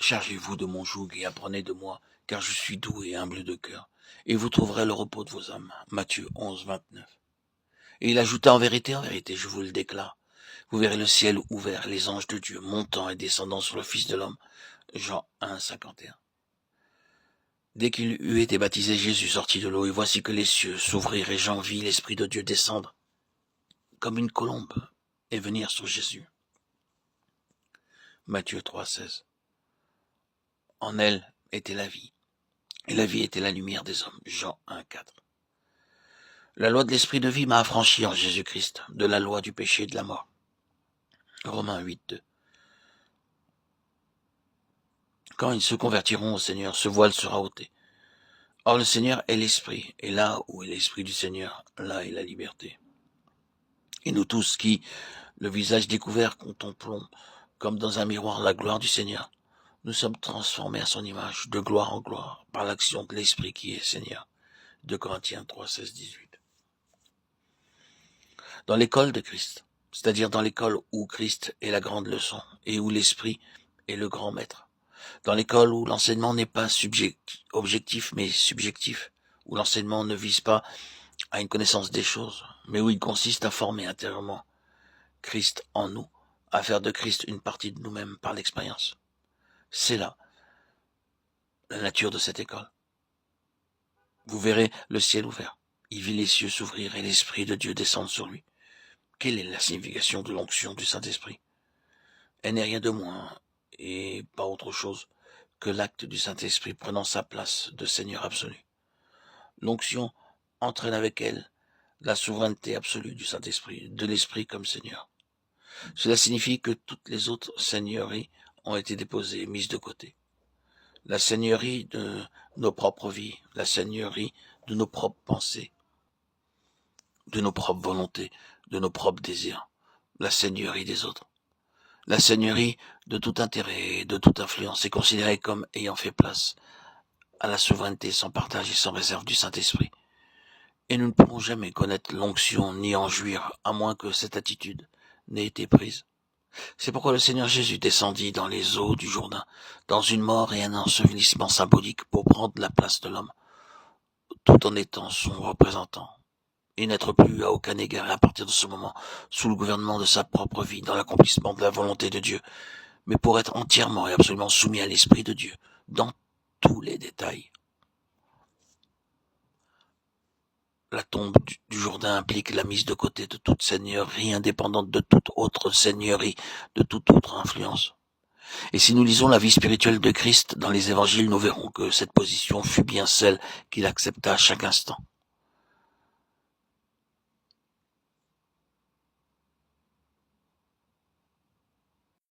Chargez-vous de mon joug et apprenez de moi, car je suis doux et humble de cœur, et vous trouverez le repos de vos âmes. Matthieu 11, 29. Et il ajouta, en vérité, je vous le déclare, vous verrez le ciel ouvert, les anges de Dieu montant et descendant sur le Fils de l'homme. Jean 1, 51. Dès qu'il eut été baptisé, Jésus sortit de l'eau, et voici que les cieux s'ouvrirent, et Jean vit l'Esprit de Dieu descendre comme une colombe et venir sur Jésus. Matthieu 3, 16. En elle était la vie, et la vie était la lumière des hommes. Jean 1, 4. La loi de l'Esprit de vie m'a affranchi en Jésus-Christ de la loi du péché et de la mort. Romains 8, 2. Quand ils se convertiront au Seigneur, ce voile sera ôté. Or le Seigneur est l'Esprit, et là où est l'Esprit du Seigneur, là est la liberté. Et nous tous qui, le visage découvert, contemplons comme dans un miroir la gloire du Seigneur, nous sommes transformés à son image, de gloire en gloire, par l'action de l'Esprit qui est Seigneur. 2 Corinthiens 3, 16, 18. Dans l'école de Christ, c'est-à-dire dans l'école où Christ est la grande leçon et où l'Esprit est le grand maître. Dans l'école où l'enseignement n'est pas objectif mais subjectif, où l'enseignement ne vise pas à une connaissance des choses, mais où il consiste à former intérieurement Christ en nous, à faire de Christ une partie de nous-mêmes par l'expérience. C'est là la nature de cette école. Vous verrez le ciel ouvert. Il vit les cieux s'ouvrir et l'Esprit de Dieu descendre sur lui. Quelle est la signification de l'onction du Saint-Esprit? Elle n'est rien de moins et pas autre chose que l'acte du Saint-Esprit prenant sa place de Seigneur absolu. L'onction entraîne avec elle la souveraineté absolue du Saint-Esprit, de l'Esprit comme Seigneur. Cela signifie que toutes les autres seigneuries ont été déposées, mises de côté. La seigneurie de nos propres vies, la seigneurie de nos propres pensées, de nos propres volontés, de nos propres désirs, la seigneurie des autres. La seigneurie de tout intérêt et de toute influence est considérée comme ayant fait place à la souveraineté sans partage et sans réserve du Saint-Esprit. Et nous ne pourrons jamais connaître l'onction ni en jouir, à moins que cette attitude n'ait été prise. C'est pourquoi le Seigneur Jésus descendit dans les eaux du Jourdain, dans une mort et un ensevelissement symbolique pour prendre la place de l'homme, tout en étant son représentant, et n'être plus à aucun égard à partir de ce moment sous le gouvernement de sa propre vie, dans l'accomplissement de la volonté de Dieu, mais pour être entièrement et absolument soumis à l'Esprit de Dieu, dans tous les détails. La tombe du Jourdain implique la mise de côté de toute seigneurie indépendante de toute autre seigneurie, de toute autre influence. Et si nous lisons la vie spirituelle de Christ dans les évangiles, nous verrons que cette position fut bien celle qu'il accepta à chaque instant.